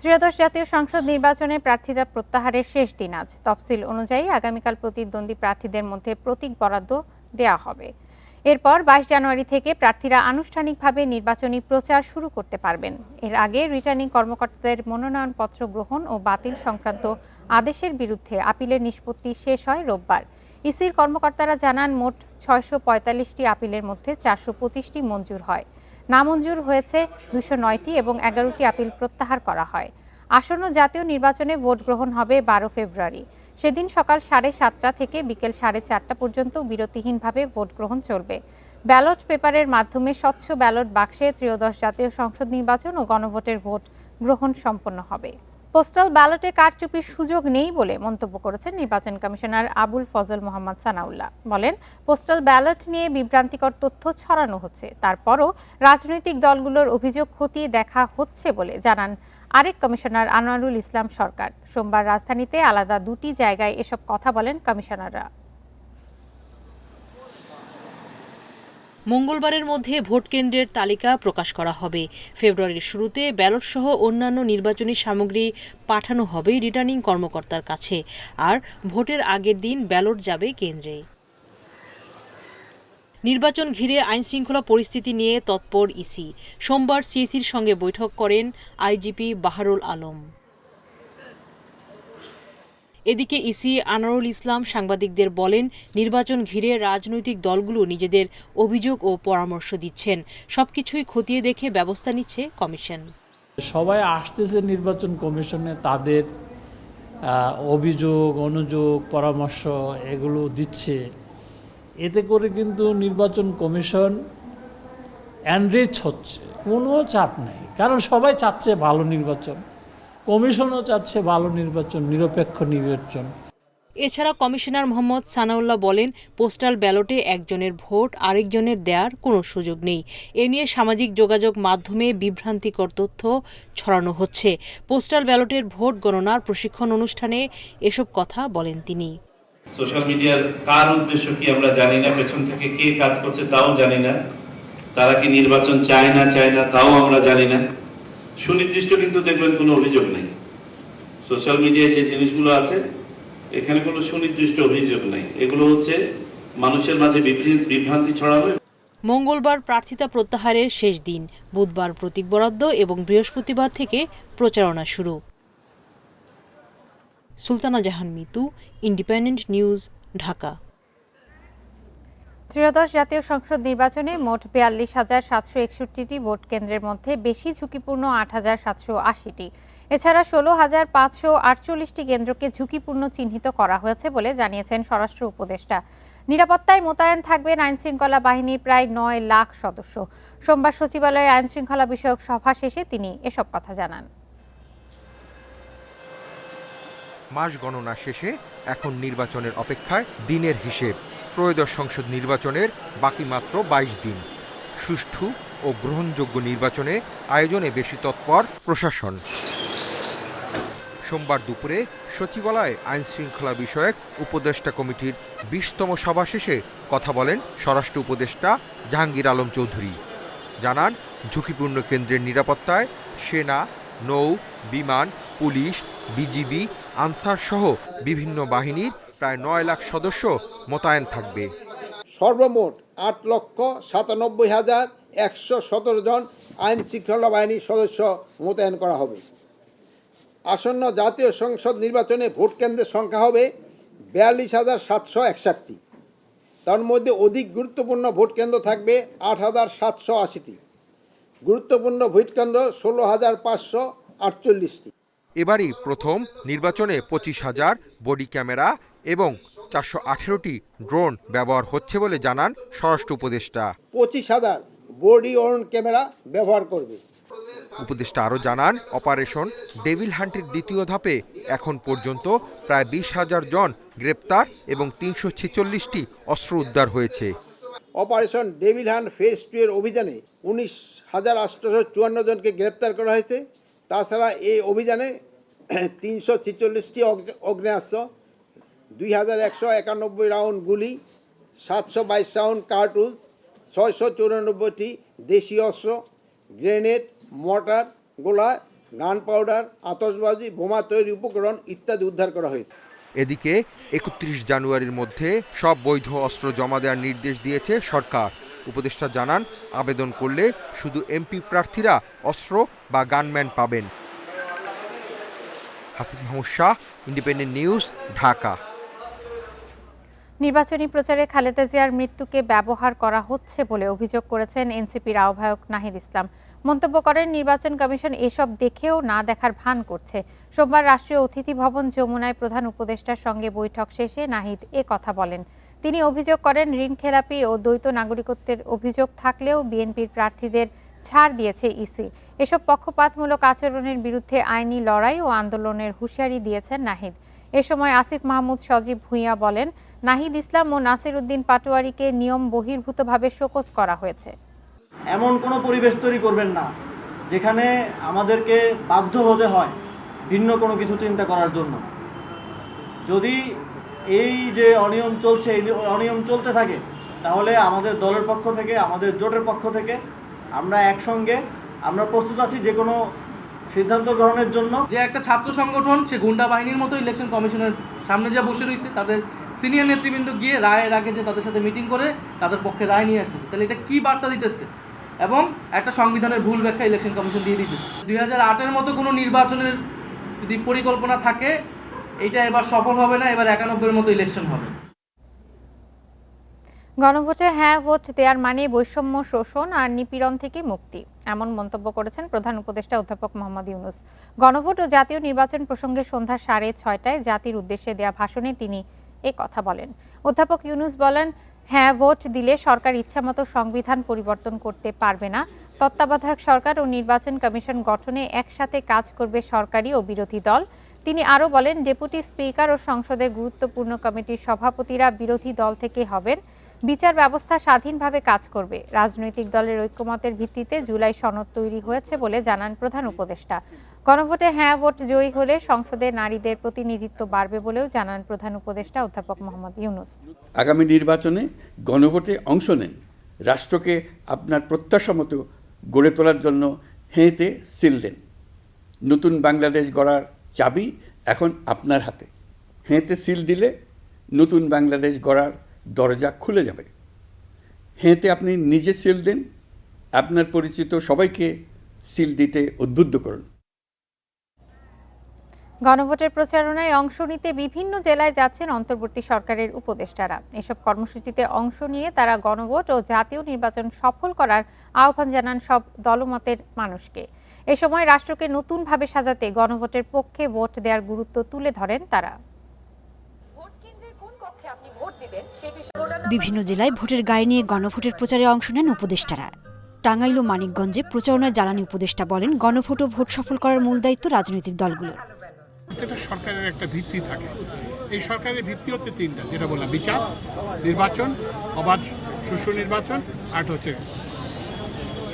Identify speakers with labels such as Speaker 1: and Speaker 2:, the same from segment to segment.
Speaker 1: ত্রয়োদশ জাতীয় সংসদ নির্বাচনে প্রার্থিতা প্রত্যাহারের শেষ দিন আজ। তফসিল অনুযায়ী আগামীকাল প্রতিদ্বন্দ্বী প্রার্থীদের মধ্যে প্রতীক বরাদ্দ দেওয়া হবে। এরপর ২২ জানুয়ারি থেকে প্রার্থীরা আনুষ্ঠানিকভাবে নির্বাচনী প্রচার শুরু করতে পারবেন। এর আগে রিটার্নিং কর্মকর্তাদের মনোনয়নপত্র গ্রহণ ও বাতিল সংক্রান্ত আদেশের বিরুদ্ধে আপিলের নিষ্পত্তি শেষ হয় রোববার। ইসির কর্মকর্তারা জানান, মোট ৬৪৫টি আপিলের মধ্যে ৪২৫টি মঞ্জুর হয়। নামঞ্জুর হয়েছে ২০৯টি এবং ১১টি আপিল প্রত্যাহার করা হয়। আসন্ন জাতীয় নির্বাচনে ভোট গ্রহণ হবে ১২ ফেব্রুয়ারি। সেদিন সকাল ৭:৩০ থেকে বিকেল ৪:৩০ পর্যন্ত বিরতিহীনভাবে ভোট গ্রহণ চলবে। ব্যালট পেপারের মাধ্যমে স্বচ্ছ ব্যালট বাক্সে ত্রয়োদশ জাতীয় সংসদ নির্বাচন ও গণভোটের ভোট গ্রহণ সম্পন্ন হবে। পোস্টাল ব্যালটে কারচুপির সুযোগ নেই বলে মন্তব্য করেছেন নির্বাচন কমিশনার আবুল ফজল মোহাম্মদ সানাউল্লাহ। বলেন, পোস্টাল ব্যালট নিয়ে বিভ্রান্তিকর তথ্য ছড়ানো হচ্ছে। তারপরও রাজনৈতিক দলগুলোর অভিযোগ খতিয়ে দেখা হচ্ছে বলে জানান আরেক কমিশনার আনোয়ারুল ইসলাম সরকার। সোমবার রাজধানীতে আলাদা দুটি জায়গায় এসব কথা বলেন কমিশনাররা।
Speaker 2: মঙ্গলবারের মধ্যে ভোট কেন্দ্রের তালিকা প্রকাশ করা হবে। ফেব্রুয়ারির শুরুতে ব্যালট সহ অন্যান্য নির্বাচনী সামগ্রী পাঠানো হবে রিটার্নিং কর্মকর্তার কাছে, আর ভোটের আগের দিন ব্যালট যাবে কেন্দ্রে। নির্বাচন ঘিরে আইনশৃঙ্খলা পরিস্থিতি নিয়ে তৎপর ইসি। সোমবার সিইসির সঙ্গে বৈঠক করেন আইজিপি বাহারুল আলম। এদিকে ইসি আনোয়ারুল ইসলাম সাংবাদিকদের বলেন, নির্বাচন ঘিরে রাজনৈতিক দলগুলো নিজেদের অভিযোগ ও পরামর্শ দিচ্ছেন। সবকিছুই খতিয়ে দেখে ব্যবস্থা নিচ্ছে কমিশন।
Speaker 3: সবাই আসতেছে নির্বাচন কমিশনে, তাদের অভিযোগ অনুযোগ পরামর্শ এগুলো দিচ্ছে। এতে করে কিন্তু নির্বাচন কমিশন এনরিচ হচ্ছে, কোনো চাপ নেই, কারণ সবাই চাচ্ছে ভালো নির্বাচন, কমিশনও চাচ্ছে ভালো নির্বাচন, নিরপেক্ষ নির্বাচন।
Speaker 2: এছাড়া কমিশনার মোহাম্মদ সানাউল্লাহ বলেন, পোস্টাল ব্যালটে একজনের ভোট আরেকজনের দেওয়ার কোনো সুযোগ নেই। এ নিয়ে সামাজিক যোগাযোগ মাধ্যমে বিভ্রান্তিকর তথ্য ছড়ানো হচ্ছে। পোস্টাল ব্যালটের ভোট গণনার প্রশিক্ষণ অনুষ্ঠানে এসব কথা বলেন তিনি।
Speaker 4: সোশ্যাল মিডিয়ার কার উদ্দেশ্য কি আমরা জানি না, পেছন থেকে কে কাজ করছে তাও জানি না, তারা কি নির্বাচন চায় না তাও আমরা জানি না। সুনির্দিষ্ট কিন্তু দেখবেন কোনো অভিযোগ নেই। সোশ্যাল মিডিয়ায় যে জিনিসগুলো আছে এখানে কোনো সুনির্দিষ্ট অভিযোগ নেই, এগুলো হচ্ছে মানুষের মাঝে বিভ্রান্তি ছড়ানো।
Speaker 2: মঙ্গলবার প্রার্থিতা প্রত্যাহারের শেষ দিন। বুধবার প্রতীক বরাদ্দ এবং বৃহস্পতিবার থেকে প্রচারণা শুরু। সুলতানা জাহান মিতু, ইন্ডিপেন্ডেন্ট নিউজ, ঢাকা।
Speaker 1: ত্রয়োদশ জাতীয় সংসদ নির্বাচনে মোট ৪২,৭৬১টি ভোট কেন্দ্রের মধ্যে বেশি ঝুঁকিপূর্ণ ৮,৭৮০টি। এছাড়া ১৬,৫৪৮টি কেন্দ্রকে ঝুঁকিপূর্ণ চিহ্নিত করা হয়েছে বলে জানিয়েছেন স্বরাষ্ট্র উপদেষ্টা। নিরাপত্তায় মোতায়েন থাকবেন আইনশৃঙ্খলা বাহিনীর প্রায় ৯ লাখ সদস্য। সোমবার সচিবালয়ে আইনশৃঙ্খলা বিষয়ক সভা শেষে তিনি এসব কথা জানান।
Speaker 5: মাস গণনা শেষে এখন নির্বাচনের অপেক্ষায় দিনের হিসেব। ত্রয়োদশ সংসদ নির্বাচনের বাকি মাত্র ২২ দিন। সুষ্ঠু ও গ্রহণযোগ্য নির্বাচনে আয়োজনে বেশি তৎপর প্রশাসন। সোমবার দুপুরে সচিবালয়ে আইনশৃঙ্খলা বিষয়ক উপদেষ্টা কমিটির ২০তম সভা শেষে কথা বলেন স্বরাষ্ট্র উপদেষ্টা জাহাঙ্গীর আলম চৌধুরী। জানান, ঝুঁকিপূর্ণ কেন্দ্রের নিরাপত্তায় সেনা, নৌ, বিমান, পুলিশ, বিজিবি, আনসার সহ বিভিন্ন বাহিনীর প্রায় ৯ লাখ সদস্য মোতায়েন থাকবে।
Speaker 6: সর্বমোট ৮,৯৭,১১৭ জন আইন শৃঙ্খলা বাহিনীর সদস্য মোতায়েন করা হবে। আসন্ন জাতীয় সংসদ নির্বাচনে ভোট কেন্দ্রের সংখ্যা হবে ৪২,৭৬১টি। তার মধ্যে অধিক গুরুত্বপূর্ণ ভোট কেন্দ্র থাকবে ৮,৭৮০টি। গুরুত্বপূর্ণ ভোট কেন্দ্র ১৬,৫৪৮টি।
Speaker 5: এবারই প্রথম নির্বাচনে ২৫,০০০ বডি ক্যামেরা এবং ৪১৮টি ড্রোন ব্যবহার হচ্ছে বলে জানান স্বরাষ্ট্র উপদেষ্টা।
Speaker 6: ২৫,০০০ বডি ওয়ার্ন ক্যামেরা ব্যবহার করবে।
Speaker 5: উপদেষ্টা আরও জানান, অপারেশন ডেভিল হান্টের দ্বিতীয় ধাপে এখন পর্যন্ত প্রায় ২০,০০০ জন গ্রেপ্তার এবং ৩৪৬টি অস্ত্র উদ্ধার হয়েছে।
Speaker 6: অপারেশন ডেভিল হান্ট ফেজ ২ এর অভিযানে ১৯,৮৫৪ জনকে গ্রেপ্তার করা হয়েছে। তাছাড়া এই অভিযানে ৩৪৬টি অগ্নেয়াস্ত্র, ২,১৯১ রাউন্ড গুলি, ৭২২ রাউন্ড কার্তুজ, ৬৯৪টি দেশীয় অস্ত্র, গ্রেনেড, মর্টার, গোলা গান পাউডার, আতশবাজি, বোমা তৈরি উপকরণ ইত্যাদি উদ্ধার করা হয়েছে।
Speaker 5: এদিকে 31 জানুয়ারির মধ্যে সব বৈধ অস্ত্র জমা দেওয়ার নির্দেশ দিয়েছে সরকার। উপদেষ্টা জানান, আবেদন করলে শুধু এমপি প্রার্থীরা অস্ত্র বা গানম্যান পাবেন। Hasif Mahmud Shah, independent news, Dhaka.
Speaker 1: নির্বাচনী প্রচারে খালেদা জিয়ার মৃত্যুকে ব্যবহার করা হচ্ছে বলে অভিযোগ করেছেন এনসিপির আহ্বায়ক নাহিদ ইসলাম। মন্তব্য করেন, নির্বাচন কমিশন এসব দেখেও না দেখার ভান করছে। সোমবার রাষ্ট্রীয় অতিথি ভবন যমুনায় প্রধান উপদেষ্টার সঙ্গে বৈঠক শেষে নাহিদ এ কথা বলেন। তিনি অভিযোগ করেন, ঋণখেলাপি ও দ্বৈত নাগরিকত্বের অভিযোগ থাকলেও বিএনপির প্রার্থীদের ছাড় দিয়েছে ইসি। এসব পক্ষপাতমূলক আচরণের বিরুদ্ধে আইনি লড়াই ও আন্দোলনের হুঁশিয়ারি দিয়েছেন নাহিদ। এ সময় আসিফ মাহমুদ সজীব ভূঁইয়া বলেন, নাহিদ ইসলাম ও নাসির উদ্দিন পাটোয়ারিকে নিয়ম বহির্ভূতভাবে শোকজ করা হয়েছে।
Speaker 7: এমন কোনো পরিবেশ তৈরি করবেন না যেখানে আমাদেরকে বাধ্য হতে হয় ভিন্ন কোনো কিছু চিন্তা করার জন্য। যদি এই যে অনিয়ম চলছে, এই অনিয়ম চলতে থাকে, তাহলে আমাদের দলের পক্ষ থেকে, আমাদের জোটের পক্ষ থেকে আমরা একসঙ্গে প্রস্তুত আছি যে কোনো সিদ্ধান্ত গ্রহণের জন্য।
Speaker 8: যে একটা ছাত্র সংগঠন সে গুন্ডা বাহিনীর মতো ইলেকশন কমিশনের সামনে যা বসে রয়েছে, তাদের সিনিয়র নেতৃবৃন্দ গিয়ে রায়ের আগে যে তাদের সাথে মিটিং করে তাদের পক্ষে রায় নিয়ে আসতেছে, তাহলে এটা কি বার্তা দিতেছে? এবং একটা সংবিধানের ভুল ব্যাখ্যা ইলেকশন কমিশন দিয়ে দিতেছে। 2008-এর মতো কোনো নির্বাচনের যদি পরিকল্পনা থাকে, এটা এবার সফল হবে না, এবার 91-এর মতো ইলেকশন হবে।
Speaker 1: গণভোটে হ্যাঁ ভোট দেওয়ার মানে বৈষম্য, শোষণ আর নিপীড়ন থেকে মুক্তি, এমন মন্তব্য করেছেন প্রধান উপদেষ্টা অধ্যাপক মোহাম্মদ ইউনূস। গণভোট ও জাতীয় নির্বাচন প্রসঙ্গে সন্ধ্যা 6:30টায় জাতির উদ্দেশ্যে দেয়া ভাষণে তিনি এ কথা বলেন। অধ্যাপক ইউনূস বলেন, হ্যাঁ ভোট দিলে সরকার ইচ্ছামতো সংবিধান পরিবর্তন করতে পারবে না। তত্ত্বাবধায়ক সরকার ও নির্বাচন কমিশন গঠনে একসাথে কাজ করবে সরকারি ও বিরোধী দল। তিনি আরও বলেন, ডেপুটি স্পিকার ও সংসদের গুরুত্বপূর্ণ কমিটির সভাপতিরা বিরোধী দল থেকে হবেন। বিচার ব্যবস্থা স্বাধীনভাবে কাজ করবে। রাজনৈতিক দলের ঐক্যমতের ভিত্তিতে জুলাই সনদ তৈরি হয়েছে বলে জানান প্রধান উপদেষ্টা। গণভোটে হ্যাঁ ভোট জয়ী হলে সংসদে নারীদের প্রতিনিধিত্ব বাড়বে বলেও জানান প্রধান উপদেষ্টা অধ্যাপক মোহাম্মদ ইউনূস।
Speaker 9: আগামী নির্বাচনে গণভোটে অংশ নেন, রাষ্ট্রকে আপনার প্রত্যাশা মতো গড়ে তোলার জন্য হেঁতে সিল দেন। নতুন বাংলাদেশ গড়ার চাবি এখন আপনার হাতে। হেঁতে সিল দিলে নতুন বাংলাদেশ গড়ার দরজা খুলে যাবে। হেঁতে আপনি নিজে সিল দেন, আপনার পরিচিত সবাইকে সিল দিতে উদ্বুদ্ধ করুন।
Speaker 1: গণভোটের প্রচারণায় অংশ নিতে বিভিন্ন জেলায় যাচ্ছেন অন্তর্বর্তী সরকারের উপদেষ্টারা। এসব কর্মসূচিতে অংশ নিয়ে তারা গণভোট ও জাতীয় নির্বাচন সফল করার আহ্বান জানান সব দলমতের মানুষকে। এ সময় রাষ্ট্রকে নতুনভাবে সাজাতে গণভোটের পক্ষে ভোট দেওয়ার গুরুত্ব তুলে ধরেন তারা।
Speaker 10: বিভিন্ন জেলায় ভোটের গাড়ি নিয়ে গণভোটের প্রচারে অংশ নেন উপদেষ্টারা। টাঙ্গাইল ও মানিকগঞ্জে প্রচারণায় জ্বালানি উপদেষ্টা বলেন, গণভোট ও ভোট সফল করার মূল দায়িত্ব রাজনৈতিক দলগুলোর।
Speaker 11: প্রত্যেকটা সরকারের একটা ভিত্তি থাকে। এই সরকারের ভিত্তি হচ্ছে তিনটা, যেটা বললাম, বিচার, নির্বাচন, অবাধ সুষ্ঠু নির্বাচন, আর হচ্ছে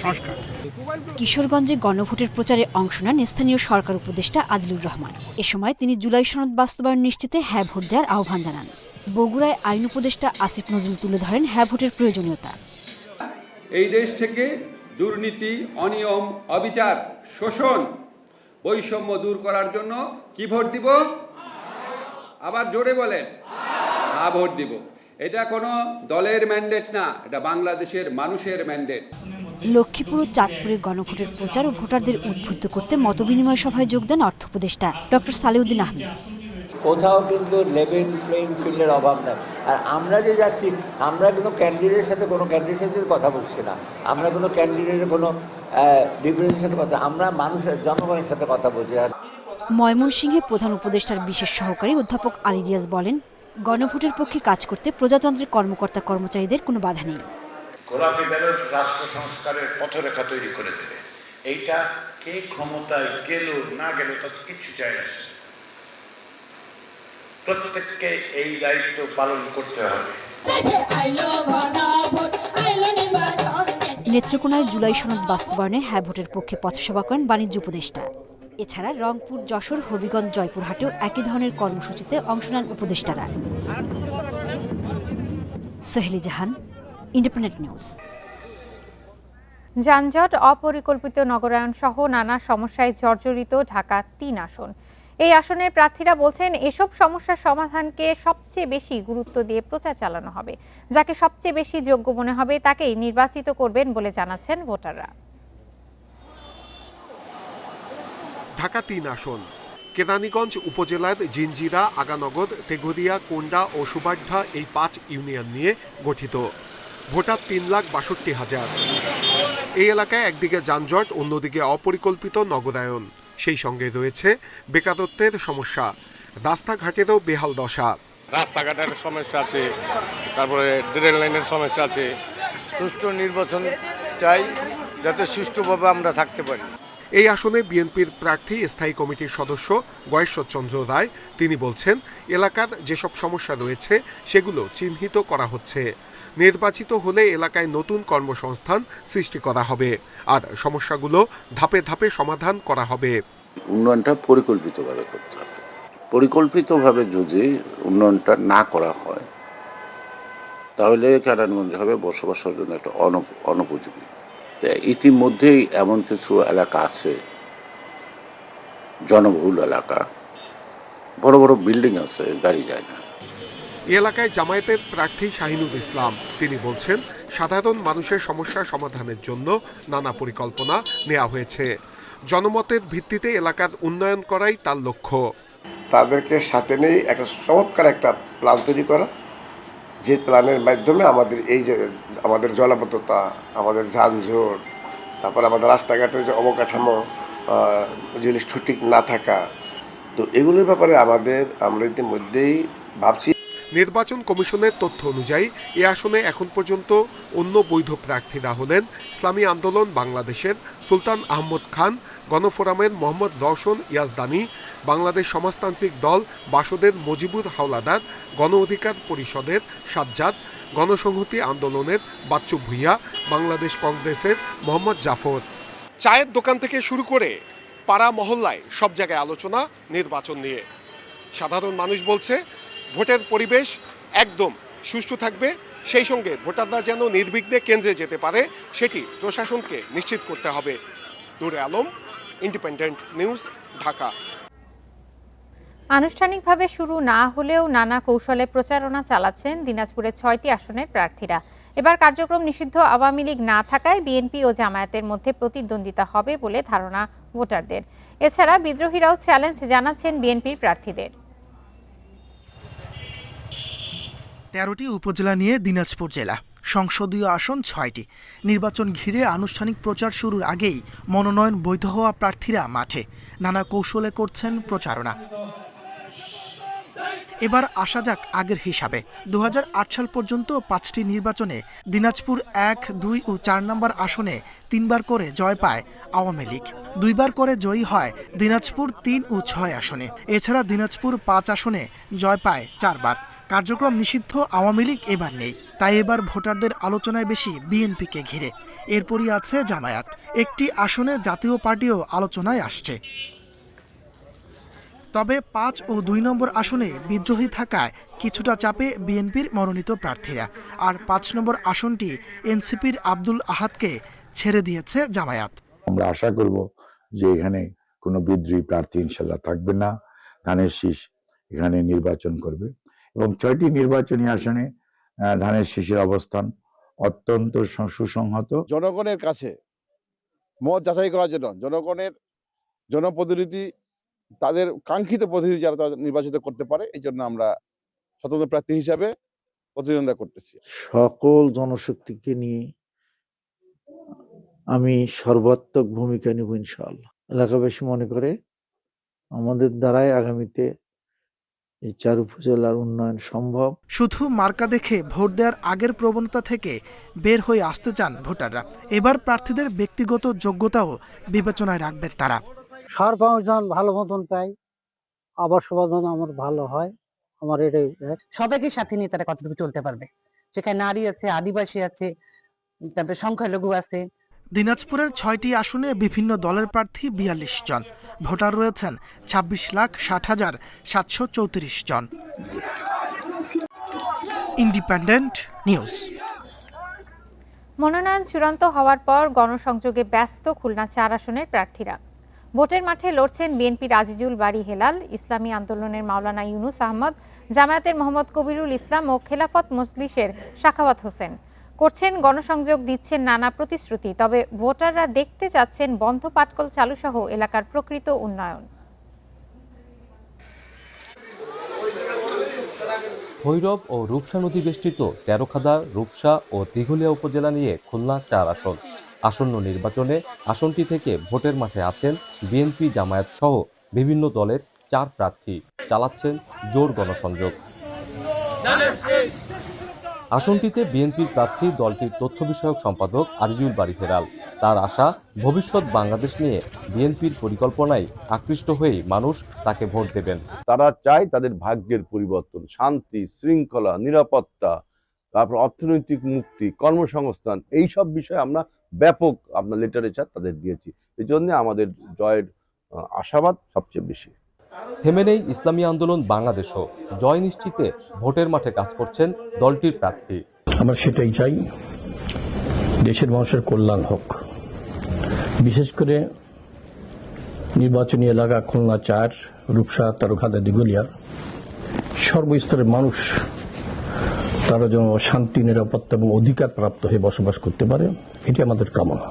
Speaker 11: সংস্কার।
Speaker 10: কিশোরগঞ্জে গণভোটের প্রচারে অংশ নেন স্থানীয় সরকার উপদেষ্টা আদিলুর রহমান। এ সময় তিনি জুলাই সনদ বাস্তবায়ন নিশ্চিতে হ্যাঁ ভোট দেওয়ার আহ্বান জানান। বগুড়ায় আইন উপদেষ্টা আসিফ নজরুল তুলে ধরেন হ্যাঁ ভোটের প্রয়োজনীয়তা।
Speaker 12: এই দেশ থেকে দুর্নীতি, অনিয়ম, অবিচার, শোষণ, বৈষম্য দূর করার জন্য কি ভোট দিব? আবার জোরে বলেন, হ্যাঁ ভোট দিব। এটা কোনো দলের ম্যান্ডেট না, এটা বাংলাদেশের মানুষের ম্যান্ডেট।
Speaker 10: লক্ষ্মীপুর ও চাঁদপুরে গণভোটের প্রচার ও ভোটারদের উদ্বুদ্ধ করতে মতবিনিময় সভায় যোগ দেন অর্থ উপদেষ্টা ডক্টর সালেউদ্দিন আহমেদ।
Speaker 13: কোথাও কিন্তু লেভেল প্লেইং ফিল্ডের অভাব নেই। আর আমরা যে যাচ্ছি, আমরা কোনো ক্যান্ডিডেটের সাথে কথা বলছি না, আমরা কোনো ক্যান্ডিডেটের কোনো বিপরীতের সাথে কথা, আমরা মানুষের, জনগণের সাথে কথা বলছি।
Speaker 10: ময়মনসিংহে প্রধান উপদেষ্টার বিশেষ সহকারী অধ্যাপক আলী রিয়াজ বলেন, গণভোটের পক্ষে কাজ করতে প্রজাতন্ত্রের কর্মকর্তা কর্মচারীদের কোনো বাধা নেই।
Speaker 14: গোলাপী ব্যালট রাষ্ট্র সংস্কারের পথরেখা তৈরি করে দেবে। এইটা কে ক্ষমতায় গেল না গেল তাতে কিছু যায় আসে, প্রত্যেককে এই দায়িত্ব পালন করতে হবে।
Speaker 10: নেত্রকোনায় জুলাই সনদ বাস্তবায়নে হ্যাঁ ভোটের পক্ষে পথসভা করেন বাণিজ্য উপদেষ্টা। এছাড়া রংপুর, যশোর, হবিগঞ্জ, জয়পুরহাটেও একই ধরনের কর্মসূচিতে অংশ নেন উপদেষ্টারা। সোহেলি জাহান, ইন্ডিপেন্ডেন্ট নিউজ।
Speaker 1: যানজট, অপরিকল্পিত নগরায়ন সহ নানা সমস্যায় জর্জরিত ঢাকা ৩ আসন। এই আসনের প্রার্থীরা বলছেন এসব সমস্যার সমাধানকে সবচেয়ে বেশি গুরুত্ব দিয়ে প্রচার চালানো হবে। যাকে সবচেয়ে বেশি যোগ্য মনে হবে তাকেই নির্বাচিত করবেন বলে জানাচ্ছেন ভোটাররা।
Speaker 15: ঢাকা ৩ আসন কেরানীগঞ্জ উপজেলার জিঞ্জিরা, আগানগর, তেঘরিয়া, কোন্ডা ও সুবাড্ডা এই ৫ ইউনিয়ন নিয়ে গঠিত। ভোটার ৩,৬২,০০০। এই এলাকায় একদিকে যানজট, অন্যদিকে অপরিকল্পিত নগরায়ন, সেই সঙ্গে রয়েছে বেকারত্বের সমস্যা, রাস্তাঘাটেরও বেহাল দশা।
Speaker 16: রাস্তাঘাটের সমস্যা আছে, তারপরে ড্রেন লাইনের সমস্যা আছে।
Speaker 17: সুষ্ঠু নির্বাচন চাই, যাতে সুষ্ঠুভাবে আমরা থাকতে পারি।
Speaker 15: এই আসনে বিএনপির প্রার্থী স্থায়ী কমিটির সদস্য গয়েশ্বরচন্দ্র রায়, তিনি বলছেন এলাকার যেসব সমস্যা রয়েছে সেগুলো চিহ্নিত করা হচ্ছে। নির্বাচিত হলে এলাকায় নতুন কর্মসংস্থান সৃষ্টি করা হবে, আর সমস্যাগুলো ধাপে ধাপে সমাধান করা হবে।
Speaker 18: উন্নয়নটা পরিকল্পিতভাবে করতে হবে। পরিকল্পিতভাবে যদি উন্নয়নটা না করা হয় তাহলে কেরানীগঞ্জ হবে বসবাসের জন্য একটা অনুপযোগী। ইতিমধ্যেই এমন কিছু এলাকা আছে, জনবহুল এলাকা, বড় বড় বিল্ডিং আছে, গাড়ি যায় না।
Speaker 15: এলাকায় জামায়াতের প্রার্থী শাহিনুল ইসলাম, তিনি বলছেন সাধারণ মানুষের সমস্যা সমাধানের জন্য নানা পরিকল্পনা নেওয়া হয়েছে। জনমতের ভিত্তিতে এলাকার উন্নয়ন করাই তার লক্ষ্য।
Speaker 17: তাদেরকে সাথে নিয়ে একটা চমৎকার একটা প্ল্যান তৈরি করা, যে প্ল্যানের মাধ্যমে আমাদের এই যে আমাদের জলাবদ্ধতা, আমাদের যানজট, তারপর আমাদের রাস্তাঘাটের যে অবকাঠামো জিনিস সঠিক না থাকা, তো এগুলোর ব্যাপারে আমরা ইতিমধ্যেই ভাবছি।
Speaker 15: নির্বাচন কমিশনের তথ্য অনুযায়ী এ আসনে এখন পর্যন্ত অন্য বৈধ প্রার্থীরা হলেন ইসলামী আন্দোলন বাংলাদেশের সুলতান আহমদ খান, গণফোরামের মোহাম্মদ রওশন ইয়াজদানি, বাংলাদেশ সমাজতান্ত্রিক দল বাসদের মজিবুর হাওলাদার, গণ অধিকার পরিষদের সাজ্জাদ, গণসংহতি আন্দোলনের বাচ্চু ভুইয়া, বাংলাদেশ কংগ্রেসের মোহাম্মদ জাফর। চায়ের দোকান থেকে শুরু করে পাড়া মহল্লায় সব জায়গায় আলোচনা নির্বাচন নিয়ে। সাধারণ মানুষ বলছে ভোটের পরিবেশ একদম সুষ্ঠু থাকবে, সেই সঙ্গে ভোটাররা যেন নির্বিঘ্নে কেন্দ্রে যেতে পারে সেটি প্রশাসনকে নিশ্চিত করতে হবে। নূরে আলম, ইন্ডিপেন্ডেন্ট নিউজ, ঢাকা।
Speaker 1: আনুষ্ঠানিকভাবে শুরু না হলেও নানা কৌশলে প্রচারণা চালাচ্ছেন দিনাজপুরের ৬টি আসনের প্রার্থীরা। এবার কার্যক্রম নিষিদ্ধ আওয়ামী লীগ না থাকায় বিএনপি ও জামায়াতের মধ্যে প্রতিদ্বন্দ্বিতা হবে বলে ধারণা ভোটারদের। এছাড়া বিদ্রোহীরাও চ্যালেঞ্জ জানাচ্ছেন বিএনপির প্রার্থীদের।
Speaker 19: ১৩টি উপজেলা নিয়ে দিনাজপুর জেলা, সংসদীয় আসন ৬টি। নির্বাচন ঘিরে আনুষ্ঠানিক প্রচার শুরুর আগেই মনোনয়ন বৈধ হওয়া প্রার্থীরা মাঠে নানা কৌশলে করছেন প্রচারণা। এবার আসা যাক আগের হিসাবে। ২০০৮ সাল পর্যন্ত ৫টি নির্বাচনে দিনাজপুর ১, ২ ও ৪ নম্বর আসনে ৩বার করে জয় পায় আওয়ামী লীগ, ২বার করে জয়ী হয় দিনাজপুর ৩ ও ৬ আসনে। এছাড়া দিনাজপুর ৫ আসনে জয় পায় ৪বার। কার্যক্রম নিষিদ্ধ আওয়ামী লীগ এবার নেই, তাই এবার ভোটারদের আলোচনায় বেশি বিএনপিকে ঘিরে। এরপরই আছে জামায়াত, একটি আসনে জাতীয় পার্টিও আলোচনায় আসছে। তবে ৫ ও ২ নম্বর আসনে বিদ্রোহী থাকায় কিছুটা চাপে বিএনপির মনোনীত প্রার্থীরা, আর ৫ নম্বর আসনটি এনসিপির আব্দুল আহাদকে ছেড়ে দিয়েছে জামায়াত।
Speaker 20: আমরা আশা করব যে এখানে কোনো বিদ্রোহী প্রার্থী ইনশাল্লাহ থাকবে না। ধানের শীষ এখানে নির্বাচন করবে এবং ৬টি নির্বাচনী আসনে ধানের শীষের অবস্থান অত্যন্ত সুসংহত।
Speaker 21: জনগণের কাছে মত যাচাই করার জন্য জনগণের জনপ্রতিনিধি, তাদের কাঙ্ক্ষিত প্রতিনিধি যারা তারা নির্বাচিত করতে পারে, এই জন্য আমরা স্বতন্ত্র প্রার্থী হিসাবে প্রতিদ্বন্দ্বিতা করতেছি।
Speaker 22: সকল জনশক্তিকে নিয়ে আমি সর্বাত্মক ভূমিকা নিব ইনশাআল্লাহ। এলাকাবাসী মনে করে আমাদের দ্বারাই আগামীতে এই ৪ উপজেলার উন্নয়ন সম্ভব।
Speaker 19: শুধু মার্কা দেখে ভোট দেওয়ার আগের প্রবণতা থেকে বের হয়ে আসতে চান ভোটাররা। এবার প্রার্থীদের ব্যক্তিগত যোগ্যতাও বিবেচনায় রাখবেন তারা।
Speaker 23: সরকার ভালো মতন পাই, আবার সমাধান আমার ভালো হয়, আমার এটাই।
Speaker 24: সবাইকে সাথে নিয়ে তারা কতটুকু চলতে পারবে, সেখানে নারী আছে, আদিবাসী আছে, তারপরে সংখ্যালঘু আছে।
Speaker 19: দিনাজপুরের ৬টি আসনে বিভিন্ন দলের প্রার্থী ৪২ জন, ভোটার রয়েছেন ২৬,৬০,৭৩৪ জন। Independent news.
Speaker 1: মনোনয়ন চূড়ান্ত হওয়ার পর গণসংযোগে ব্যস্ত খুলনা ৪ আসনের প্রার্থীরা। ভোটের মাঠে লড়ছেন বিএনপির আজিজুল বারী হেলাল, ইসলামী আন্দোলনের মাওলানা ইউনুস আহমদ, জামায়াতের মোহাম্মদ কবিরুল ইসলাম ও খেলাফত মজলিসের সাখাওয়াত হোসেন। করছেন গণসংযোগ, দিচ্ছেন নানা প্রতিশ্রুতি, তবে ভোটাররা দেখতে চাচ্ছেন বন্ধ পাটকল চালুসহ এলাকার প্রকৃত উন্নয়ন।
Speaker 2: ভৈরব ও রূপসা নদী বেষ্টিত তেরোখাদা, রূপসা ও দিঘলিয়া উপজেলা নিয়ে খুলনা ৪ আসন। আসন্ন নির্বাচনে আসনটি থেকে ভোটের মাঠে আছেন বিএনপি, জামায়াত সহ বিভিন্ন দলের ৪ প্রার্থী, চালাচ্ছেন জোর গণসংযোগ। আসনটিতে বিএনপির প্রার্থী দলটির তথ্য বিষয়ক সম্পাদক আজিজুল বারী হেলাল। তার আশা, ভবিষ্যৎ বাংলাদেশ নিয়ে বিএনপির পরিকল্পনায় আকৃষ্ট হয়েই মানুষ তাকে ভোট দেবেন।
Speaker 3: তারা চায় তাদের ভাগ্যের পরিবর্তন, শান্তি, শৃঙ্খলা, নিরাপত্তা, তারপর অর্থনৈতিক মুক্তি, কর্মসংস্থান, এই সব বিষয়ে আমরা ব্যাপক লিটারেচার তাদের দিয়েছি। এই জন্য আমাদের জয়ের আশাবাদ সবচেয়ে বেশি।
Speaker 2: থেমে নেই ইসলামী আন্দোলন বাংলাদেশও। জয় নিশ্চিতে ভোটের মাঠে কাজ করছেন দলটির প্রার্থী।
Speaker 4: আমরা সেটাই চাই, দেশের মানুষের কল্যাণ হোক। বিশেষ করে নির্বাচনী এলাকা খুলনা ৪, রূপসা, তেরোখাদা, দিঘলিয়া সর্বস্তরের মানুষ তারা যেন শান্তি, নিরাপত্তা এবং অধিকার প্রাপ্ত হয়ে বসবাস করতে পারে, এটি আমাদের কামনা।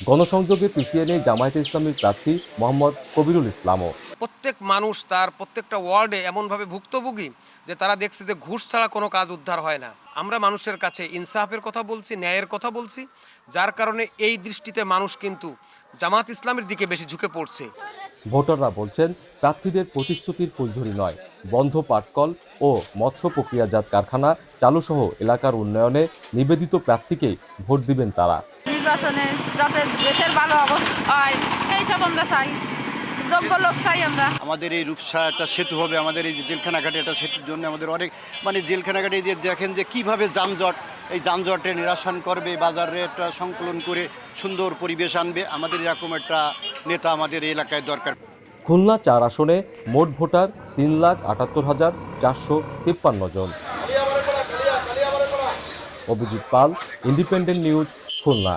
Speaker 2: গণসংযোগে পিছিয়ে নেই জামায়াতে ইসলামীর প্রার্থী মোহাম্মদ কবিরুল ইসলামও।
Speaker 6: প্রত্যেক মানুষ তার প্রত্যেকটা ওয়ার্ডে এমনভাবে ভুক্তভোগী যে তারা দেখছে যে ঘুষ ছাড়া কোনো কাজ উদ্ধার হয় না। আমরা মানুষের কাছে ইনসাফের কথা বলছি, ন্যায়ের কথা বলছি, যার কারণে এই দৃষ্টিতে মানুষ কিন্তু জামাত ইসলামের দিকে বেশি ঝুঁকে পড়ছে।
Speaker 2: ভোটাররা বলছেন প্রার্থীদের প্রতিশ্রুতির ফুলঝুরি নয়, বন্ধ পাটকল ও মৎস্য প্রক্রিয়াজাত কারখানা চালুসহ এলাকার উন্নয়নে নিবেদিত প্রার্থীকেই ভোট দিবেন তারা।
Speaker 25: নির্বাচনে যাতে দেশের ভালো অবস্থা হয় এইসব আমরা চাই, যোগ্য লোক চাই আমরা।
Speaker 26: আমাদের এই রূপসা একটা সেতু হবে, আমাদের এই যে জেলখানাঘাটে একটা সেতুর জন্য আমাদের অনেক জেলখানাঘাটে যে দেখেন যে কিভাবে যানজট, এই যানজটের নিরসন করবে, বাজারে একটা সংকলন করে সুন্দর পরিবেশ আনবে। আমাদের এরকম একটা নেতা আমাদের এই এলাকায় দরকার।
Speaker 2: খুলনা ৪ আসনে মোট ভোটার ৩,৭৮,৪৫৩ জন। অভিজিৎ পাল, ইন্ডিপেন্ডেন্ট নিউজ, খুলনা।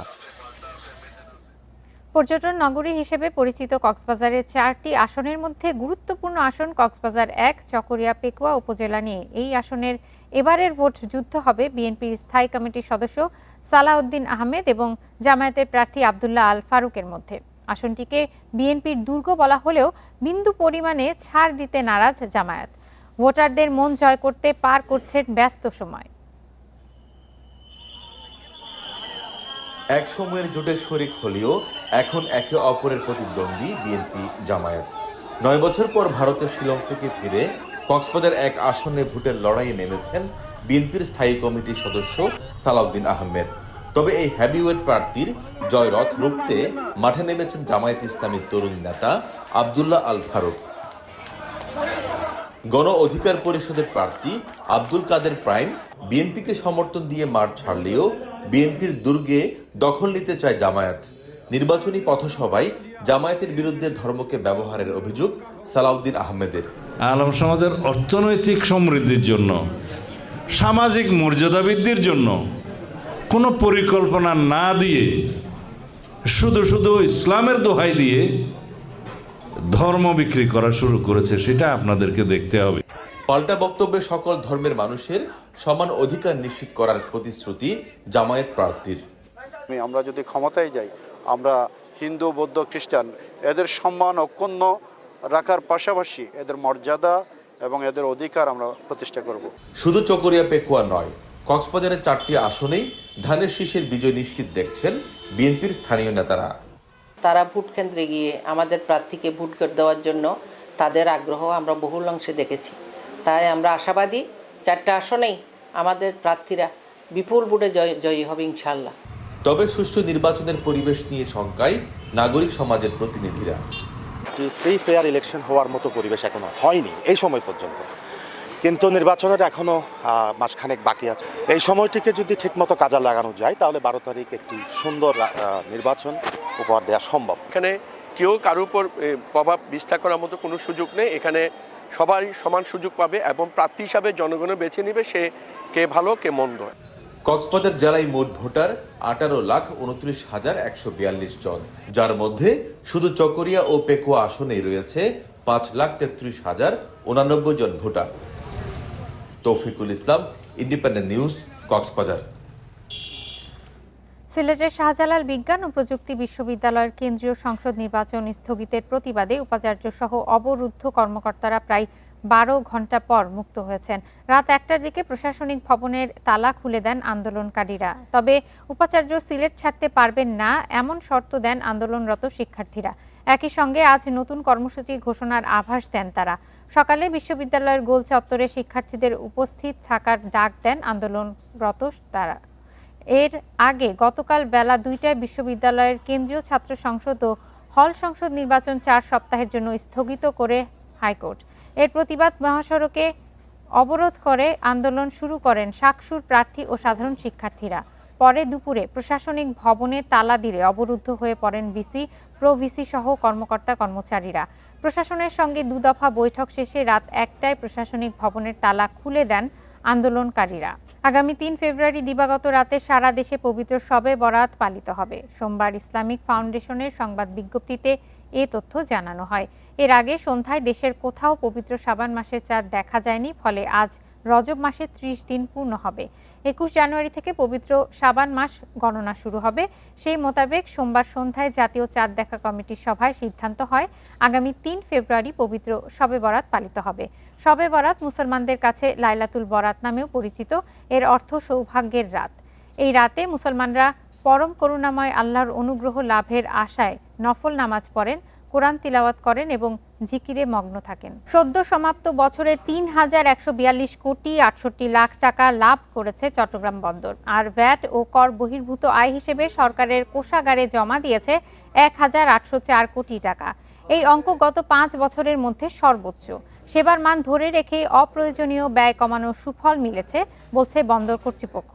Speaker 1: পর্যটন নগরী হিসেবে পরিচিত কক্সবাজারের 4টি আসনের মধ্যে গুরুত্বপূর্ণ আসন কক্সবাজার ১, চকরিয়া, পেকুয়া উপজেলা নিয়ে। এই আসনের এবারের ভোট যুদ্ধ হবে বিএনপির স্থায়ী কমিটির সদস্য সালাউদ্দিন আহমেদ এবং জামায়াতের প্রার্থী আব্দুল্লাহ আল ফারুকের মধ্যে। আসনটিকে বিএনপির দুর্গ বলা হলেও বিন্দু পরিমাণে ছাড় দিতে নারাজ জামায়াত। ভোটারদের মন জয় করতে পার করছেন ব্যস্ত সময়।
Speaker 27: এক সময়ের জোটের শরিক হলেও এখন একে অপরের প্রতিদ্বন্দ্বী বিএনপি, জামায়াত। 9 বছর পর ভারতের শিলং থেকে ফিরে কক্সবাজার 1 আসনে ভোটের লড়াইয়ে নেমেছেন বিএনপির স্থায়ী কমিটির সদস্য সালাউদ্দিন আহমেদ। তবে এই হেভিওয়েট প্রার্থীর জয়রথ রুখতে মাঠে নেমেছেন জামায়াত ইসলামীর তরুণ নেতা আব্দুল্লাহ আল ফারুক। গণ অধিকার পরিষদের প্রার্থী আব্দুল কাদের প্রাইম বিএনপিকে সমর্থন দিয়ে মাঠ ছাড়লেও বিএনপির দুর্গে দখল নিতে চায় জামায়াত। নির্বাচনী পথসভায় জামায়াতের বিরুদ্ধে ধর্মকে ব্যবহারের অভিযোগ সালাউদ্দিন আহমেদের।
Speaker 28: আলম সমাজের অর্থনৈতিক সমৃদ্ধির জন্য, সামাজিক মর্যাদা বৃদ্ধির জন্য কোনো পরিকল্পনা না দিয়ে শুধু শুধু ইসলামের দোহাই দিয়ে ধর্ম বিক্রি করা শুরু করেছে, সেটা আপনাদেরকে দেখতে হবে।
Speaker 27: পাল্টা বক্তব্যে সকল ধর্মের মানুষের সমান অধিকার নিশ্চিত করার প্রতিশ্রুতি জামায়াত প্রার্থীর।
Speaker 29: আমরা যদি ক্ষমতায় যাই, আমরা হিন্দু, বৌদ্ধ, খ্রিস্টান এদের সম্মান অক্ষুণ্ণ রাখার পাশাপাশি এদের মর্যাদা এবং এদের অধিকার আমরা প্রতিষ্ঠা করব।
Speaker 27: শুধু চকরিয়া, পেকুয়া নয়, কক্সবাজারের 4টি আসনেই ধানের শীষের বিজয় নিশ্চিত দেখছেন বিএনপির স্থানীয় নেতারা।
Speaker 24: তারা ভোট কেন্দ্রে গিয়ে আমাদের প্রার্থীকে ভোট দেওয়ার জন্য তাদের আগ্রহ আমরা বহুল অংশে দেখেছি। তাই আমরা আশাবাদী 4টা আসনেই আমাদের প্রার্থীরা বিপুল ভোটে জয়ী হবে ইনশাআল্লাহ।
Speaker 27: তবে সুষ্ঠু নির্বাচনের পরিবেশ নিয়ে শঙ্কায় নাগরিক সমাজের প্রতিনিধিরা।
Speaker 30: ফ্রি ফেয়ার ইলেকশন হওয়ার মতো পরিবেশ এখনো হয়নি এই সময় পর্যন্ত, কিন্তু নির্বাচনের এখনো মাসখানেক বাকি আছে। এই সময়টিকে যদি ঠিকমতো কাজে লাগানো যায় তাহলে 12 তারিখ একটি সুন্দর নির্বাচন উপহার দেওয়া সম্ভব।
Speaker 31: এখানে কেউ কারোর উপর প্রভাব বিস্তার করার মতো কোনো সুযোগ নেই। এখানে সবাই সমান সুযোগ পাবে এবং প্রার্থী হিসাবে জনগণ বেছে নেবে সে কে ভালো কে মন্দ।
Speaker 27: কক্সবাজার জেলায় মোট ভোটার 18,29,142 জন, যার মধ্যে শুধু চকরিয়া ও পেকুয়া আসনেই রয়েছে 5,33,089 জন ভোটার। তৌফিকুল ইসলাম, ইন্ডিপেন্ডেন্ট নিউজ, কক্সবাজার।
Speaker 1: সিলেটের শাহজালাল বিজ্ঞান ও প্রযুক্তি বিশ্ববিদ্যালয়ের কেন্দ্রীয় সংসদ নির্বাচন স্থগিতের প্রতিবাদে উপাচার্য সহ অবরুদ্ধ কর্মকর্তারা প্রায় 12 ঘন্টা পর মুক্ত হয়েছেন। রাত 1টার দিকে প্রশাসনিক ভবনের তালা খুলে দেন আন্দোলনকারীরা। তবে উপাচার্য সিলেট ছাড়তে পারবেন না এমন শর্ত দেন আন্দোলনরত শিক্ষার্থীরা। একই সঙ্গে আজ নতুন কর্মসূচি ঘোষণার আভাস দেন তারা। সকালে বিশ্ববিদ্যালয়ের গোল চত্বরে শিক্ষার্থীদের উপস্থিত থাকার ডাক দেন আন্দোলনরত তারা। এর আগে গতকাল বেলা 2টায় বিশ্ববিদ্যালয়ের কেন্দ্রীয় ছাত্র সংসদ ও হল সংসদ নির্বাচন 4 সপ্তাহের জন্য স্থগিত করে হাইকোর্ট। এর প্রতিবাদ মহাসড়কে অবরোধ করে আন্দোলন শুরু করেন শাকসুর প্রার্থী ও সাধারণ শিক্ষার্থীরা। পরে দুপুরে প্রশাসনিক ভবনে তালা দিলে অবরুদ্ধ হয়ে পড়েন ভিসি, প্রো-ভিসি সহ কর্মকর্তা কর্মচারীরা। প্রশাসনের সঙ্গে 2 দফা বৈঠক শেষে রাত 1টায় প্রশাসনিক ভবনের তালা খুলে দেন আন্দোলনকারীরা। আগামী 3 ফেব্রুয়ারি দিবাগত রাতে সারা দেশে পবিত্র শবে বরাত পালিত হবে। সোমবার ইসলামিক ফাউন্ডেশনের সংবাদ বিজ্ঞপ্তিতে এ তথ্য জানানো হয়। এর আগে সন্ধ্যায় দেশের কোথাও পবিত্র শাবান মাসের চাঁদ দেখা যায়নি, ফলে আজ রজব মাসে 30 দিন পূর্ণ হবে। 21 জানুয়ারি থেকে পবিত্র শাবান মাস গণনা শুরু হবে। সেই মোতাবেক সোমবার সন্ধ্যায় জাতীয় চাঁদ দেখা কমিটির সভায় সিদ্ধান্ত হয় আগামী 3 ফেব্রুয়ারি পবিত্র শবে বরাত পালিত হবে। শবে বরাত মুসলমানদের কাছে লাইলাতুল বরাত নামেও পরিচিত। এর অর্থ সৌভাগ্যের রাত। এই রাতে মুসলমানরা পরম করুণাময় আল্লাহর অনুগ্রহ লাভের আশায় নফল নামাজ পড়েন, কোরআন তিলাওয়াত করেন এবং জিকিরে মগ্ন থাকেন। সদ্য সমাপ্ত বছরে 3,142 কোটি 68 লাখ টাকা লাভ করেছে চট্টগ্রাম বন্দর। আর ভ্যাট ও কর বহির্ভূত আয় হিসেবে সরকারের কোষাগারে জমা দিয়েছে 1,804 কোটি টাকা। এই অঙ্ক গত 5 বছরের মধ্যে সর্বোচ্চ। সেবার মান ধরে রেখে অপ্রয়োজনীয় ব্যয় কমানোর সুফল মিলেছে বলছে বন্দর কর্তৃপক্ষ।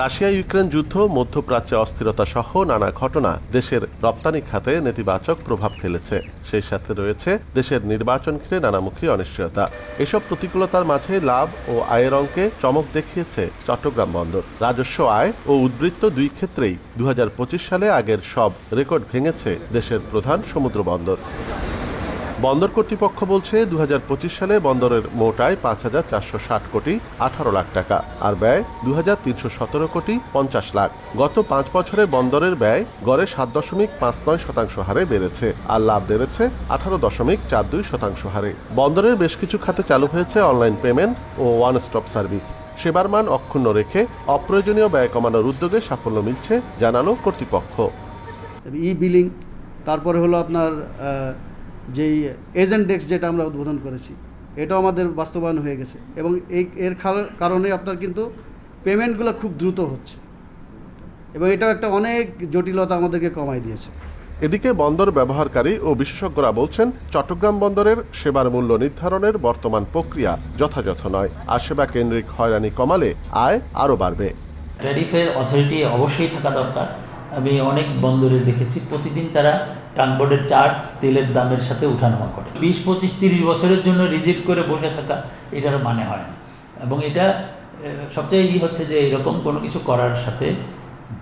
Speaker 5: রাশিয়া ইউক্রেন যুদ্ধ, মধ্যপ্রাচ্যে অস্থিরতা সহ নানা ঘটনা দেশের রপ্তানি খাতে নেতিবাচক প্রভাব ফেলেছে। সেই সাথে রয়েছে দেশের নির্বাচন ঘিরে নানামুখী অনিশ্চয়তা। এসব প্রতিকূলতার মাঝে লাভ ও আয়ের অঙ্কে চমক দেখিয়েছে চট্টগ্রাম বন্দর। রাজস্ব আয় ও উদ্বৃত্ত দুই ক্ষেত্রেই 2025 সালে আগের সব রেকর্ড ভেঙেছে দেশের প্রধান সমুদ্র বন্দর। বন্দর কর্তৃপক্ষ বলছে 2025 সালে বন্দরের মোট আয় 5,460 কোটি 18 লাখ টাকা, আর ব্যয় 2,317 কোটি 50 লাখ। গত 5 বছরে বন্দরের ব্যয় গড়ে 7.59% হারে বেড়েছে, আর লাভ বেড়েছে 18.42% হারে। বন্দরের বেশ কিছু খাতে চালু হয়েছে অনলাইন পেমেন্ট ও ওয়ান স্টপ সার্ভিস। সেবার মান অক্ষুণ্ণ রেখে অপ্রয়োজনীয় ব্যয় কমানোর উদ্যোগে সাফল্য মিলছে জানালো কর্তৃপক্ষ।
Speaker 7: ই বিলিং, তারপরে হলো আপনার যেই এজেন্ট ডেস্ক যেটা আমরা উদ্বোধন করেছি, এটাও আমাদের বাস্তবায়ন হয়ে গেছে এবং এর কারণে আপনার কিন্তু পেমেন্টগুলো খুব দ্রুত হচ্ছে এবং এটাও একটা অনেক জটিলতা আমাদেরকে কমাই দিয়েছে।
Speaker 5: এদিকে বন্দর ব্যবহারকারী ও বিশেষজ্ঞরা বলছেন চট্টগ্রাম বন্দরের সেবার মূল্য নির্ধারণের বর্তমান প্রক্রিয়া যথাযথ নয়, আর সেবা কেন্দ্রিক হয়রানি কমালে আয় আরও বাড়বে।
Speaker 8: ট্যারিফের অথরিটি অবশ্যই থাকা দরকার। আমি অনেক বন্দরে দেখেছি প্রতিদিন তারা ট্রান্সপোর্টের চার্জ তেলের দামের সাথে উঠানামা করে। 20, 25, 30 বছরের জন্য রিজিট করে বসে থাকা এটার মানে হয় না। এবং এটা সবচেয়ে হচ্ছে যে এরকম কোনো কিছু করার সাথে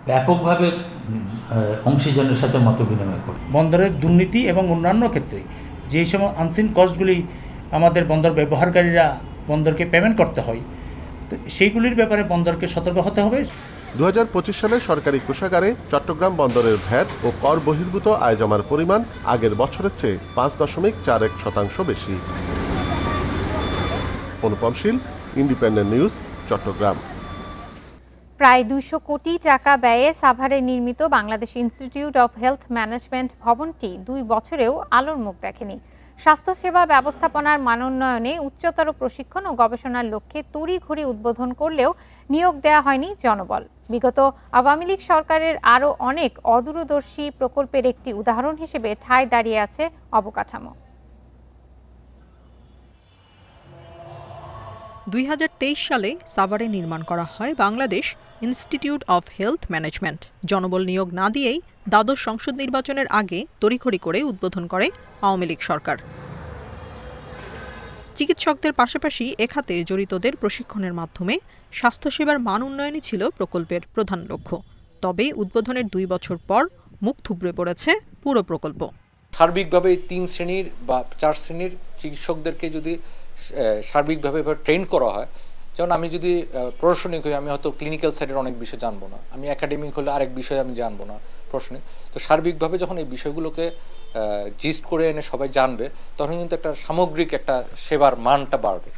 Speaker 8: ব্যাপকভাবে অংশীজনের সাথে মত বিনিময় করে।
Speaker 9: বন্দরের দুর্নীতি এবং অন্যান্য ক্ষেত্রে যেই সময় আনসিন কস্টগুলি আমাদের বন্দর ব্যবহারকারীরা বন্দরকে পেমেন্ট করতে হয়, তো সেইগুলির ব্যাপারে বন্দরকে সতর্ক হতে হবে।
Speaker 5: 2025 সালে সরকারি কোষাগারে চট্টগ্রাম বন্দরের ভ্যাট ও কর বহির্ভূত আয় জমার পরিমাণ আগের বছরের চেয়ে 5.41% বেশি। অনুপম শীল, ইন্ডিপেন্ডেন্ট নিউজ, চট্টগ্রাম।
Speaker 1: প্রায় 200 কোটি টাকা ব্যয়ে সাভারে নির্মিত Bangladesh institute of health management ভবনটি 2 বছরেও আলোর মুখ দেখেনি। স্বাস্থ্যসেবা ব্যবস্থাপনার মানোন্নয়নে উচ্চতর প্রশিক্ষণ ও গবেষণার লক্ষ্যে তড়িঘড়ি উদ্বোধন করলেও নিয়োগ দেওয়া হয়নি জনবল। বিগত আওয়ামী লীগ সরকারের আরও অনেক অদূরদর্শী প্রকল্পের একটি উদাহরণ হিসেবে ঠায় দাঁড়িয়ে আছে অবকাঠামো।
Speaker 10: 2023 সালে সাভারে নির্মাণ করা হয় Bangladesh institute of health management. জনবল নিয়োগ না দিয়েই দ্বাদশ সংসদ নির্বাচনের আগে তড়িঘড়ি করে উদ্বোধন করে আওয়ামী লীগ সরকার। চিকিৎসকদের পাশাপাশি এখাতে জড়িতদের প্রশিক্ষণের মাধ্যমে স্বাস্থ্যসেবার মান উন্নয়নই ছিল প্রকল্পের প্রধান লক্ষ্য। তবে উদ্বোধনের 2 বছর পর মুখ থুবড়ে পড়েছে পুরো প্রকল্প।
Speaker 11: সার্বিকভাবে 3 শ্রেণীর বা 4 শ্রেণীর চিকিৎসকদেরকে যদি সার্বিকভাবে ট্রেন করা হয়, যেমন আমি যদি প্রশাসনিক হই, আমি হয়তো ক্লিনিক্যাল সাইডের অনেক বিষয় জানবো না, আমি একাডেমিক হলে আরেক বিষয় আমি জানবো না প্রশাসনিক, তো সার্বিকভাবে যখন এই বিষয়গুলোকে জিস্ট করে এনে সবাই জানবে, তখন কিন্তু একটা সামগ্রিক একটা সেবার মানটা বাড়বে।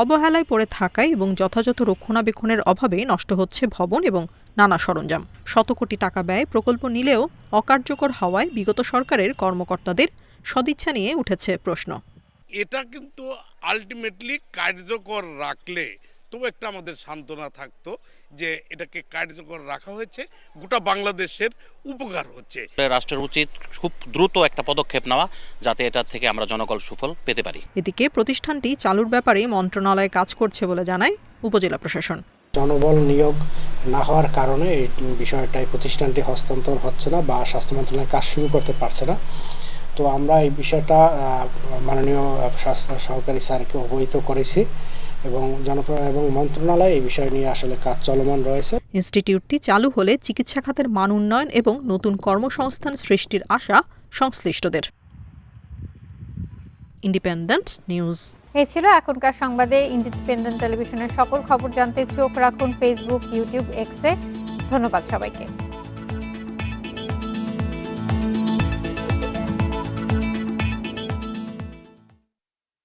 Speaker 10: অবহেলায় পড়ে থাকায় এবং যথাযথ রক্ষণাবেক্ষণের অভাবে নষ্ট হচ্ছে ভবন এবং নানা সরঞ্জাম। শত কোটি টাকা ব্যয় প্রকল্প নিলেও অকার্যকর হওয়ায় বিগত সরকারের কর্মকর্তাদের সদিচ্ছা নিয়ে উঠেছে প্রশ্ন।
Speaker 12: এটা কিন্তু আলটিমেটলি কার্যকর রাখলে তবু একটা আমাদের সান্ত্বনা থাকতো যে এটাকে কার্যকর রাখা হয়েছে, গোটা বাংলাদেশের উপকার হচ্ছে।
Speaker 13: রাষ্ট্রের উচিত খুব দ্রুত একটা পদক্ষেপ নেওয়া, যাতে এটা থেকে আমরা জনগণ সুফল পেতে পারি।
Speaker 10: এদিকে প্রতিষ্ঠানটি চালুর ব্যাপারে মন্ত্রণালয় কাজ করছে বলে জানায় উপজেলা প্রশাসন।
Speaker 14: জনবল নিয়োগ না হওয়ার কারণে এই বিষয়টাই প্রতিষ্ঠানটি হস্তান্তর হচ্ছে না বা স্বাস্থ্য মন্ত্রণালয় কাজ শুরু করতে পারছে না। তো আমরা এই বিষয়টা মাননীয় স্বাস্থ্য সহকারী স্যারকে অবহিত করেছি এবং মন্ত্রণালয় এই বিষয় নিয়ে আসলে কাজ চলমান রয়েছে।
Speaker 10: ইনস্টিটিউটটি চালু হলে চিকিৎসা খাতের মান উন্নয়ন এবং নতুন কর্মসংস্থান সৃষ্টির আশা সংশ্লিষ্টদের। Independent news.
Speaker 1: এই ছিল এখনকার সংবাদে। ইন্ডিপেন্ডেন্ট টেলিভিশনের সকল খবর জানতে চোখ রাখুন ফেসবুক, ইউটিউব, এক্সে। ধন্যবাদ সবাইকে।